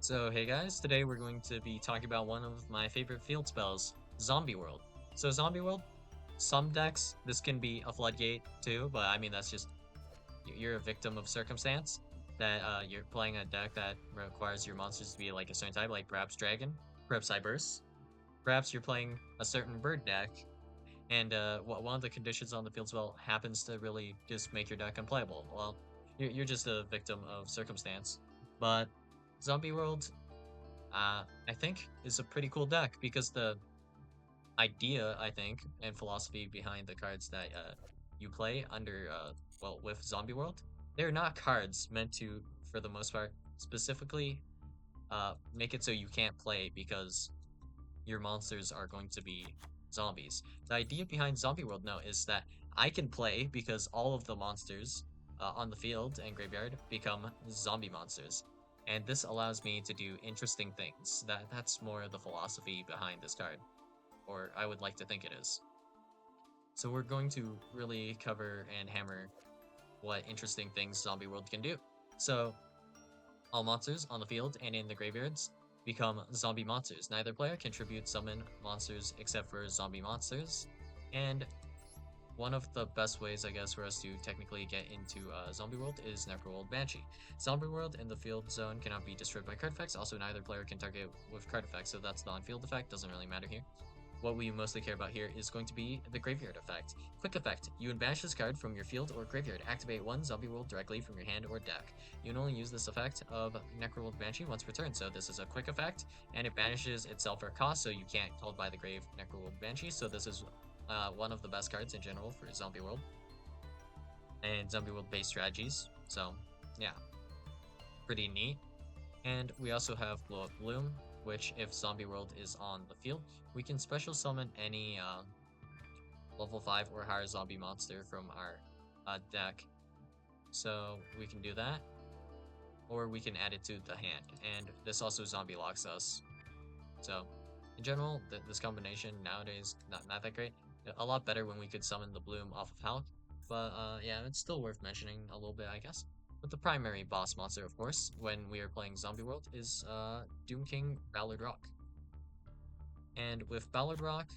So, hey guys, today we're going to be talking about one of my favorite field spells, Zombie World. So, Zombie World, some decks, this can be a floodgate too, but I mean, that's just you're a victim of circumstance. That you're playing a deck that requires your monsters to be like a certain type, like perhaps Dragon, perhaps Cyberse. Perhaps you're playing a certain bird deck, and one of the conditions on the field spell happens to really just make your deck unplayable. Well, you're just a victim of circumstance. But Zombie World I think is a pretty cool deck because the idea, I think, and philosophy behind the cards that you play under, well, with Zombie World, they're not cards meant to, for the most part, specifically make it so you can't play because your monsters are going to be zombies. The idea behind Zombie World, no, is that I can play because all of the monsters on the field and graveyard become zombie monsters. And this allows me to do interesting things. That's more of the philosophy behind this card, or I would like to think it is. So we're going to really cover and hammer what interesting things Zombie World can do. So all monsters on the field and in the graveyards become zombie monsters. Neither player contributes summon monsters except for zombie monsters. And one of the best ways, I guess, for us to technically get into Zombie World is Necroworld Banshee. Zombie World in the field zone cannot be destroyed by card effects. Also, neither player can target with card effects, so that's the on-field effect. Doesn't really matter here. What we mostly care about here is going to be the graveyard effect. Quick effect. You can banish this card from your field or graveyard. Activate one Zombie World directly from your hand or deck. You can only use this effect of Necroworld Banshee once per turn, so this is a quick effect, and it banishes itself for cost, so you can't call by the grave Necroworld Banshee, so this is one of the best cards in general for Zombie World and Zombie World based strategies, so yeah, pretty neat. And we also have Blow Up Bloom, which if Zombie World is on the field, we can special summon any level 5 or higher zombie monster from our deck. So we can do that, or we can add it to the hand. And this also zombie locks us. So in general, this combination nowadays, not that great. A lot better when we could summon the Bloom off of Hulk. But yeah, it's still worth mentioning a little bit, I guess. But the primary boss monster, of course, when we are playing Zombie World is Doom King Ballard Rock. And with Ballard Rock,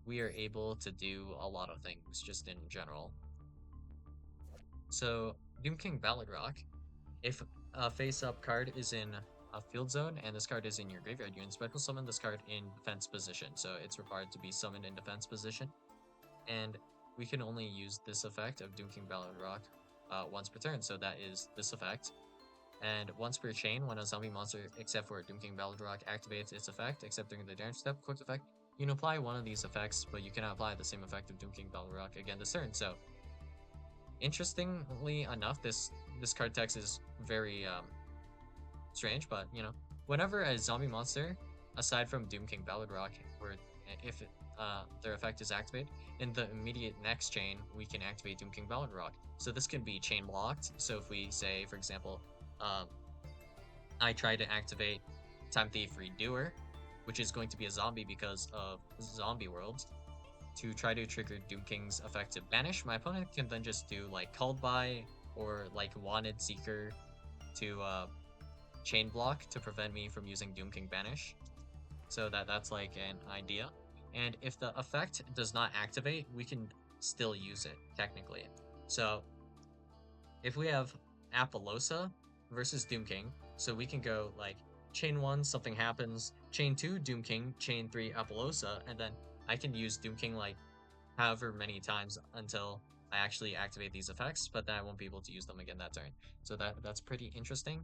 we are able to do a lot of things just in general. So Doom King Ballard Rock, if a face-up card is in a field zone and this card is in your graveyard, you can special summon this card in defense position. So it's required to be summoned in defense position. And we can only use this effect of Doom King Ballard Rock once per turn. So that is this effect. And once per chain, when a zombie monster, except for Doom King Ballard Rock, activates its effect, except during the damage step, quick effect, you can apply one of these effects, but you cannot apply the same effect of Doom King Ballard Rock again this turn. So interestingly enough, this card text is very strange, but you know, whenever a zombie monster, aside from Doom King Ballad Rock, where if their effect is activated, in the immediate next chain, we can activate Doom King Ballad Rock. So this can be chain blocked. So if we say, for example, I try to activate Time Thief Redoer, which is going to be a zombie because of Zombie World, to try to trigger Doom King's effect to banish, my opponent can then just do like Called By or like Wanted Seeker to chain block to prevent me from using Doom King Banish. So that's like an idea. And if the effect does not activate, we can still use it, technically. So if we have Apollosa versus Doom King, so we can go like chain 1, something happens, chain 2, Doom King, chain 3, Apollosa, and then I can use Doom King like however many times until I actually activate these effects, but then I won't be able to use them again that turn. So that's pretty interesting.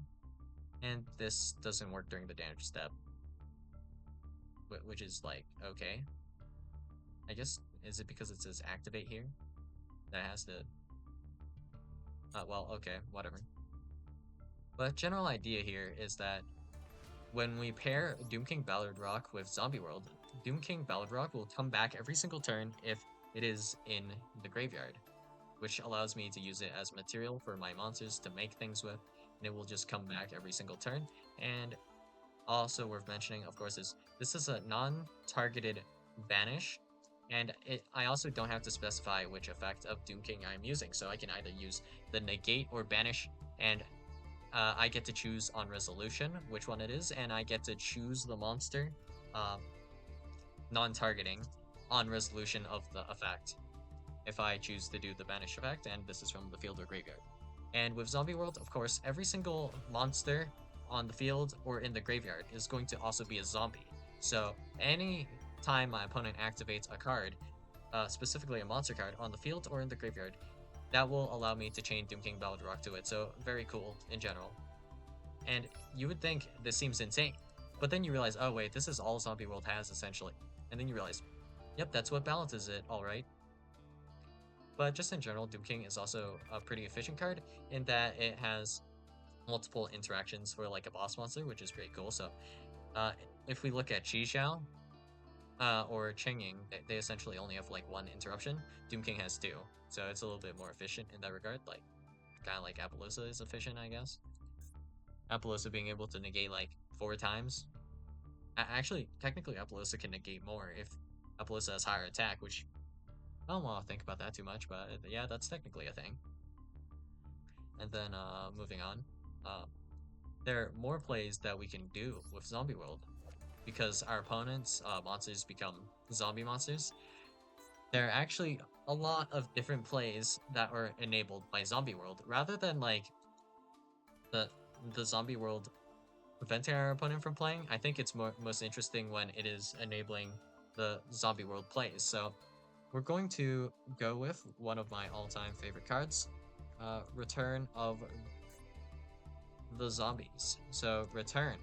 And this doesn't work during the damage step, which is like, okay. I guess, is it because it says activate here? That has to, well, okay, whatever. But general idea here is that when we pair Doom King Ballard Rock with Zombie World, Doom King Ballard Rock will come back every single turn if it is in the graveyard, which allows me to use it as material for my monsters to make things with, and it will just come back every single turn. And also worth mentioning, of course, is this is a non-targeted banish, and I also don't have to specify which effect of Doom King I'm using, so I can either use the negate or banish, and I get to choose on resolution which one it is, and I get to choose the monster uh, non-targeting on resolution of the effect if I choose to do the banish effect, and this is from the field or graveyard. And with Zombie World, of course, every single monster on the field or in the graveyard is going to also be a zombie. So any time my opponent activates a card, specifically a monster card, on the field or in the graveyard, that will allow me to chain Doom King Balrog to it. So very cool in general. And you would think this seems insane, but then you realize, oh wait, this is all Zombie World has essentially. And then you realize, yep, that's what balances it, all right. But just in general, Doom King is also a pretty efficient card in that it has multiple interactions for like a boss monster, which is pretty cool. So uh, if we look at yugioh or Chengying, they essentially only have like one interruption. Doom King has two, so it's a little bit more efficient in that regard. Like kind of like Appaloosa is efficient, I guess. Appaloosa being able to negate like 4 times. Actually, technically, Appaloosa can negate more if Appaloosa has higher attack, which I don't want to think about that too much, but yeah, that's technically a thing. And then moving on, uh, there are more plays that we can do with Zombie World because our opponents' monsters become zombie monsters. There are actually a lot of different plays that are enabled by Zombie World rather than like the the Zombie World preventing our opponent from playing. I think it's most interesting when it is enabling the Zombie World plays. So we're going to go with one of my all-time favorite cards, Return of the Zombies. So Return.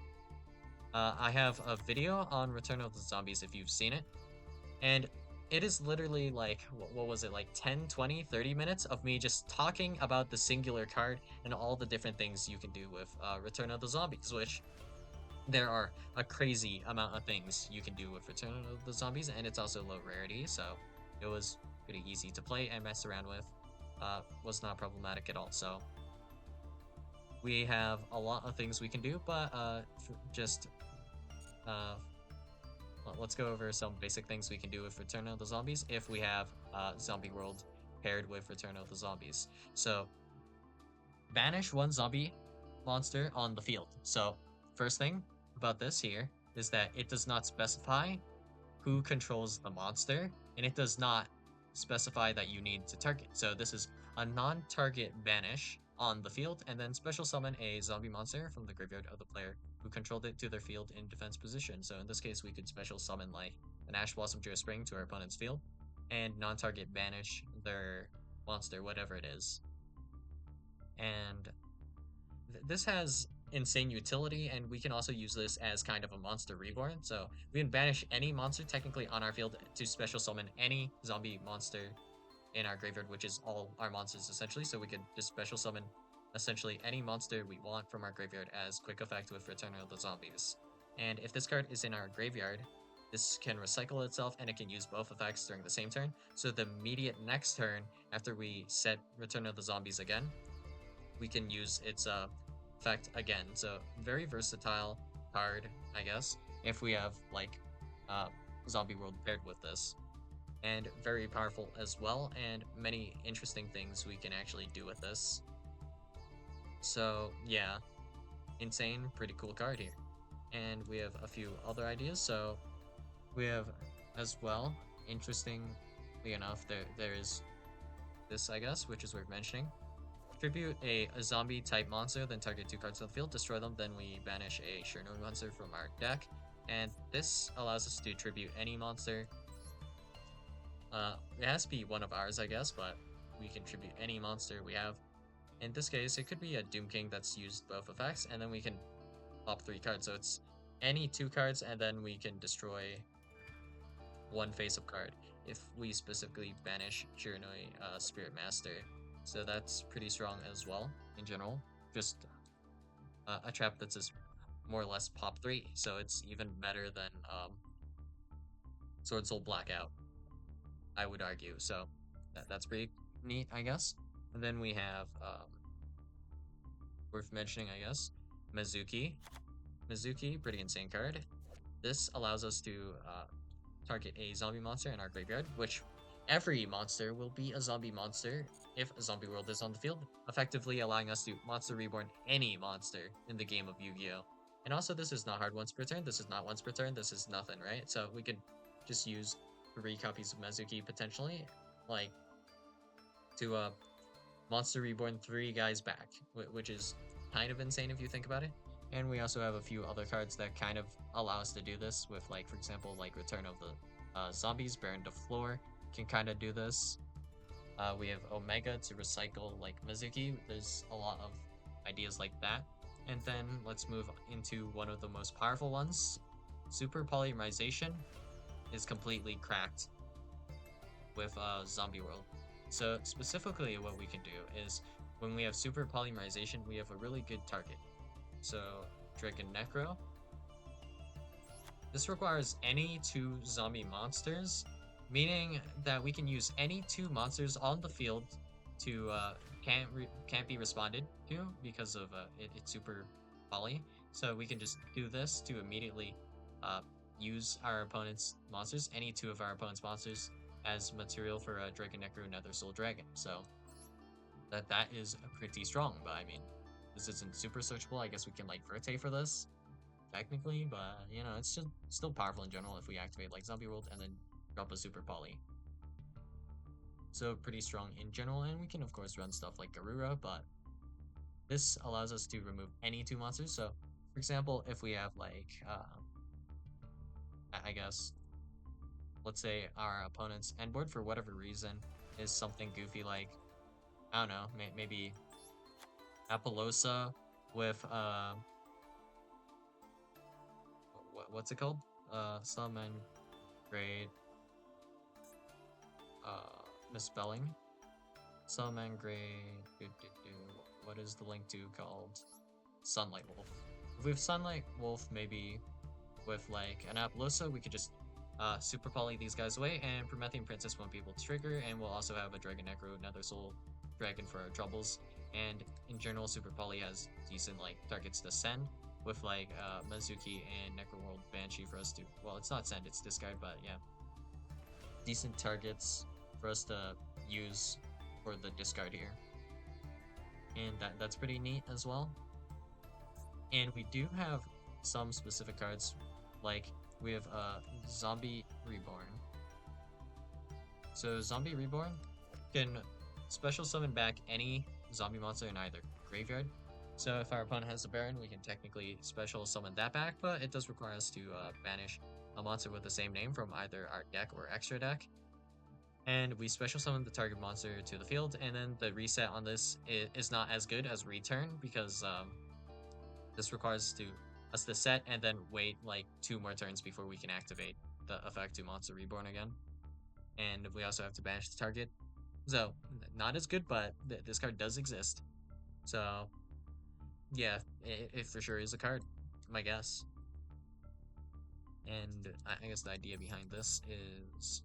I have a video on Return of the Zombies if you've seen it. And it is literally like, what was it, like 10, 20, 30 minutes of me just talking about the singular card and all the different things you can do with Return of the Zombies, which there are a crazy amount of things you can do with Return of the Zombies, and it's also low rarity, so it was pretty easy to play and mess around with. Was not problematic at all, so we have a lot of things we can do, but just uh, let's go over some basic things we can do with Return of the Zombies if we have Zombie World paired with Return of the Zombies. So, banish one zombie monster on the field. So, first thing about this here is that it does not specify who controls the monster, and it does not specify that you need to target. So, this is a non-target banish on the field, and then special summon a zombie monster from the graveyard of the player who controlled it to their field in defense position. So in this case, we could special summon like an Ash Blossom Joe Spring to our opponent's field, and non-target banish their monster, whatever it is. And this has insane utility, and we can also use this as kind of a monster reborn. So we can banish any monster technically on our field to special summon any zombie monster in our graveyard, which is all our monsters essentially. So we could just special summon essentially any monster we want from our graveyard as quick effect with Return of the Zombies. And if this card is in our graveyard, this can recycle itself and it can use both effects during the same turn. So the immediate next turn, after we set Return of the Zombies again, we can use its effect again. So very versatile card, I guess, if we have like Zombie World paired with this. And very powerful as well, and many interesting things we can actually do with this. So yeah, insane, pretty cool card here. And we have a few other ideas. So we have as well, interestingly enough, there is this, I guess, which is worth mentioning. Tribute a zombie type monster, then target 2 cards on the field, destroy them, then we banish a Chernobyl monster from our deck. And this allows us to tribute any monster. It has to be one of ours, I guess, but we can tribute any monster we have. In this case, it could be a Doom King that's used both effects, and then we can pop 3 cards. So it's any 2 cards, and then we can destroy one face-up card if we specifically banish Shiranui Spirit Master. So that's pretty strong as well, in general. Just a trap that's just more or less pop 3, so it's even better than Sword Soul Blackout, I would argue. So that's pretty neat, I guess. And then we have, worth mentioning, I guess, Mizuki. Mizuki, pretty insane card. This allows us to target a zombie monster in our graveyard, which Every monster will be a zombie monster if a zombie world is on the field, effectively allowing us to monster reborn any monster in the game of Yu-Gi-Oh! And also, this is not hard once per turn, this is not once per turn, this is nothing, right? So we could just use 3 copies of Mezuki potentially, like, to monster reborn 3 guys back, which is kind of insane if you think about it. And we also have a few other cards that kind of allow us to do this with, like, for example, like Return of the Zombies, Baron de Floor can kind of do this. We have Omega to recycle like Mizuki. There's a lot of ideas like that. And then let's move into one of the most powerful ones. Super Polymerization is completely cracked with Zombie World. So specifically what we can do is when we have Super Polymerization, we have a really good target. So Dragon Necro. This requires any 2 zombie monsters, meaning that we can use any 2 monsters on the field to can't be responded to because of it's super poly. So we can just do this to immediately uh, use our opponent's monsters, any 2 of our opponent's monsters, as material for a Dragon Necro Nether Soul Dragon. So that is pretty strong. But I mean, this isn't super searchable. I guess we can like Verte for this technically, but you know, it's just still powerful in general if we activate like Zombie World and then drop a Super Poly. So pretty strong in general, and we can of course run stuff like Garura, but this allows us to remove any 2 monsters. So for example, if we have like, I guess, let's say our opponent's end board for whatever reason is something goofy like, I don't know, maybe Apollosa with, what's it called? Summon, Great, misspelling. Summon Great, what is the link to called? Sunlight Wolf. If we have Sunlight Wolf, maybe with like an Apollosa, we could just super poly these guys away, and Promethean Princess won't be able to trigger, and we'll also have a Dragon Necro, Nether Soul Dragon for our troubles. And in general, super poly has decent like targets to send with like Mizuki and Necroworld Banshee for us to, well, it's not send, it's discard, but yeah, decent targets for us to use for the discard here. And that's pretty neat as well. And we do have some specific cards, like we have Zombie Reborn. So Zombie Reborn can special summon back any zombie monster in either graveyard. So if our opponent has a Baron, we can technically special summon that back, but it does require us to banish a monster with the same name from either our deck or extra deck. And we special summon the target monster to the field, and then the reset on this is not as good as return because this requires us to set and then wait like 2 more turns before we can activate the effect to Monster Reborn again. And we also have to banish the target. So, not as good, but this card does exist. So, yeah, it for sure is a card, my guess. And I guess the idea behind this is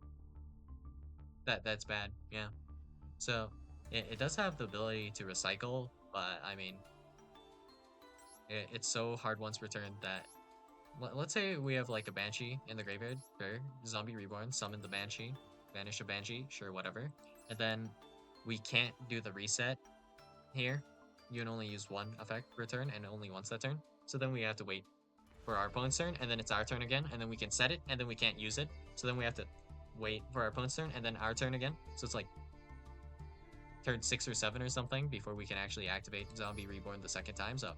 that's bad, yeah. So, it does have the ability to recycle, but I mean, it's so hard once per turn that let's say we have like a Banshee in the graveyard, sure, Zombie Reborn, summon the Banshee, banish a Banshee, sure, whatever. And then we can't do the reset here. You can only use 1 effect per turn and only once that turn. So then we have to wait for our opponent's turn, and then it's our turn again, and then we can set it, and then we can't use it. So then we have to wait for our opponent's turn, and then our turn again. So it's like turn 6 or 7 or something before we can actually activate Zombie Reborn the second time. So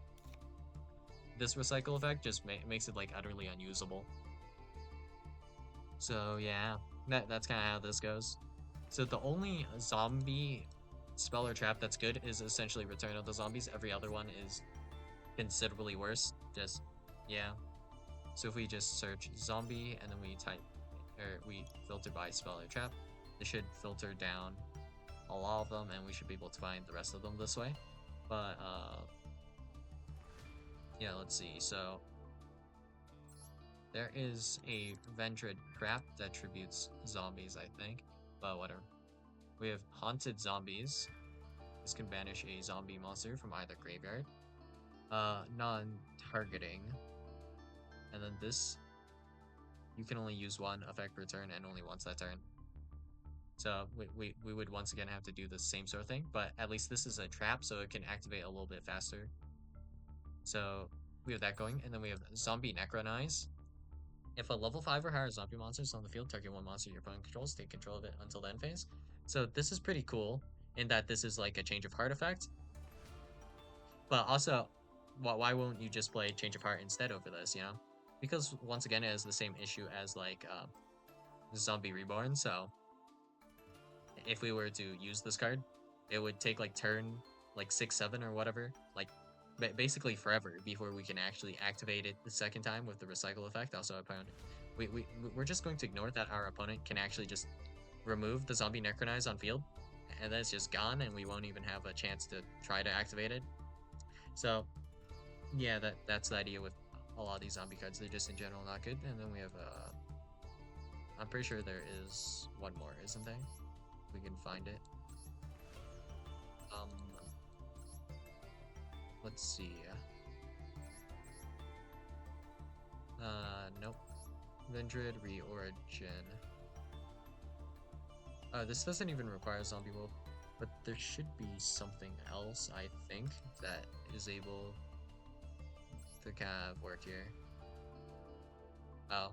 this recycle effect just makes it like utterly unusable. So yeah, that's kind of how this goes. So the only zombie spell or trap that's good is essentially Return of the Zombies. Every other one is considerably worse. Just, yeah. So if we just search zombie and then we type, or we filter by spell or trap, it should filter down a lot of them, and we should be able to find the rest of them this way. But yeah, let's see. So there is a Vendred trap that tributes zombies, I think, but whatever. We have Haunted Zombies. This can banish a zombie monster from either graveyard. Non-targeting. And then this, you can only use 1 effect per turn and only once that turn. So we would once again have to do the same sort of thing, but at least this is a trap, so it can activate a little bit faster. So we have that going, and then we have Zombie Necronize. If a level 5 or higher zombie monster is on the field, target one monster your opponent controls, take control of it until the end phase. So this is pretty cool in that this is like a change of heart effect. But also, why won't you just play Change of Heart instead over this, you know? Because once again, it has the same issue as like Zombie Reborn. So if we were to use this card, it would take like turn like 6, 7 or whatever, like basically forever before we can actually activate it the second time with the recycle effect. Also, opponent, we're just going to ignore that our opponent can actually just remove the Zombie Necronize on field, and then it's just gone, and we won't even have a chance to try to activate it. So yeah, that's the idea with a lot of these zombie cards. They're just in general not good. And then we have I'm pretty sure there is one more, isn't there? We can find it. Um, let's see. Nope. Vendred Reorigin. This doesn't even require Zombie World, but there should be something else, I think, that is able to kind of work here. Oh.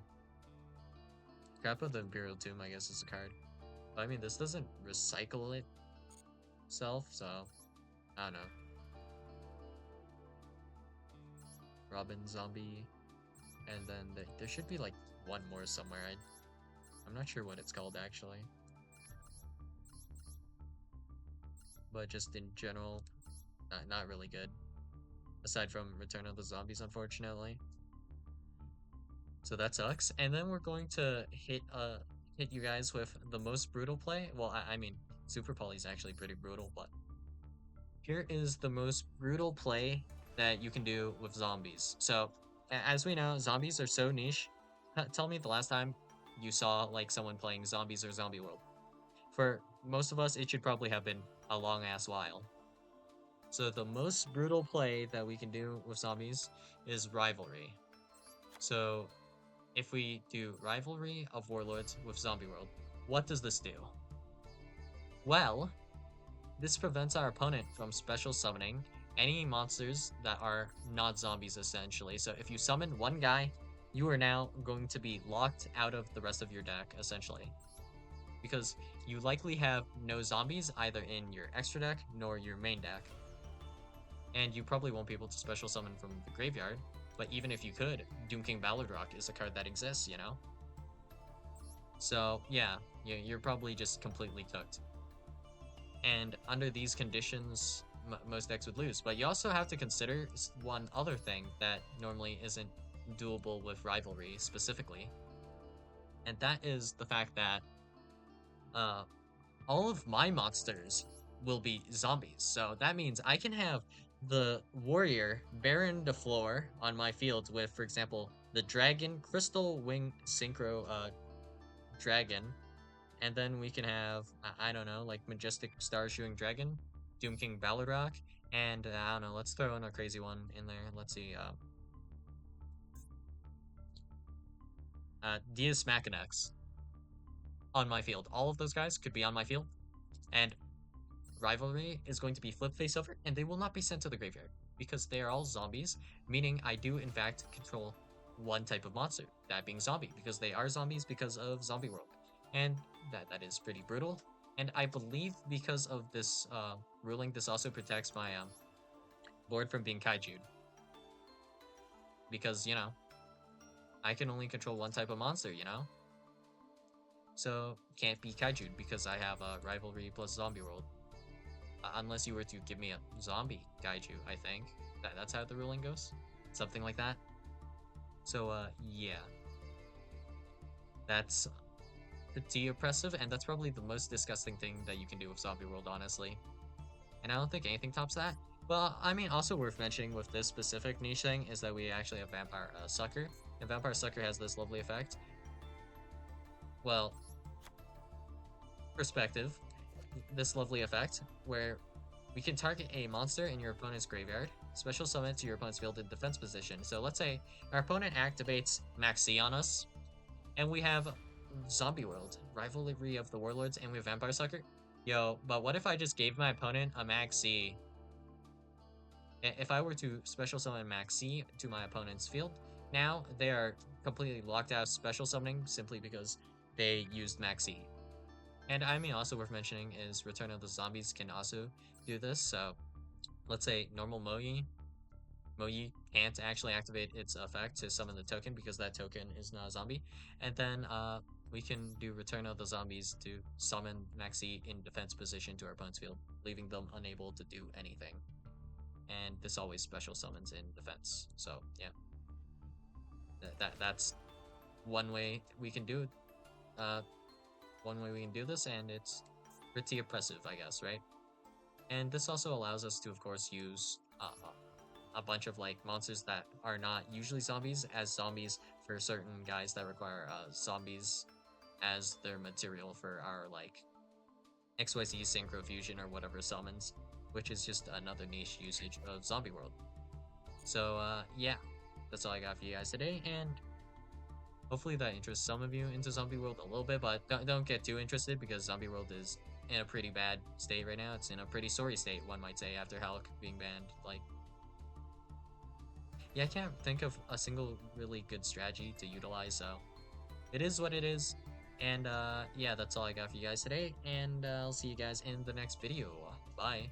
Scrap of the Imperial Tomb, I guess, is a card. But I mean, this doesn't recycle itself, so I don't know. Robin Zombie, and then there should be like one more somewhere. I'm not sure what it's called actually, but just in general, not really good. Aside from Return of the Zombies, unfortunately. So that sucks. And then we're going to hit you guys with the most brutal play. Well, I mean, Super Poly is actually pretty brutal, but here is the most brutal play that you can do with zombies. So, as we know, zombies are so niche. Tell me the last time you saw like someone playing zombies or Zombie World. For most of us, it should probably have been a long ass while. So the most brutal play that we can do with zombies is Rivalry. So if we do Rivalry of Warlords with Zombie World, what does this do? Well, this prevents our opponent from special summoning any monsters that are not zombies, essentially. So if you summon one guy, you are now going to be locked out of the rest of your deck, essentially. Because you likely have no zombies either in your extra deck nor your main deck. And you probably won't be able to special summon from the graveyard, but even if you could, Doom King Ballard Rock is a card that exists, you know? So yeah, you're probably just completely cooked. And under these conditions, most decks would lose. But you also have to consider one other thing that normally isn't doable with Rivalry specifically, and that is the fact that uh, all of my monsters will be zombies. So that means I can have the warrior Baron de Floor on my field with, for example, the dragon Crystal Wing Synchro dragon, and then we can have I don't know, like Majestic Star Shooting Dragon, Doom King Balladrock, and I don't know, let's throw in a crazy one in there. Let's see, Deus Machinax on my field. All of those guys could be on my field, and Rivalry is going to be flip face over, and they will not be sent to the graveyard because they are all zombies, meaning I do in fact control one type of monster, that being zombie, because they are zombies because of Zombie World, and that is pretty brutal. And I believe because of this ruling, this also protects my board from being kaiju'd, because you know I can only control one type of monster, you know, so can't be kaiju'd because I have a Rivalry plus Zombie World. Unless you were to give me a zombie kaiju, I think. That's how the ruling goes. Something like that. So, yeah. That's pretty oppressive, and that's probably the most disgusting thing that you can do with Zombie World, honestly. And I don't think anything tops that. Well, I mean, also worth mentioning with this specific niche thing is that we actually have Vampire Sucker. And Vampire Sucker has this lovely effect. Well, perspective. This lovely effect where we can target a monster in your opponent's graveyard, special summon it to your opponent's field in defense position. So let's say our opponent activates Maxi on us, and we have Zombie World, Rivalry of the Warlords, and we have Vampire Sucker. Yo, but what if I just gave my opponent a Max C? If I were to special summon Max C to my opponent's field, now they are completely locked out of special summoning simply because they used Max C. And I mean, also worth mentioning is Return of the Zombies can also do this. So let's say normal Moyi can't actually activate its effect to summon the token because that token is not a zombie. And then we can do Return of the Zombies to summon Maxi in defense position to our opponent's field, leaving them unable to do anything. And this always special summons in defense. So yeah, that's one way we can do it. One way we can do this, and it's pretty oppressive, I guess, right? And this also allows us to, of course, use a bunch of like monsters that are not usually zombies as zombies for certain guys that require zombies as their material for our like XYZ Synchro Fusion or whatever summons, which is just another niche usage of Zombie World. So yeah, that's all I got for you guys today, and hopefully that interests some of you into Zombie World a little bit, but don't get too interested because Zombie World is in a pretty bad state right now. It's in a pretty sorry state, one might say, after Hulk being banned. Like, yeah, I can't think of a single really good strategy to utilize, so it is what it is. And yeah, that's all I got for you guys today, and I'll see you guys in the next video. Bye.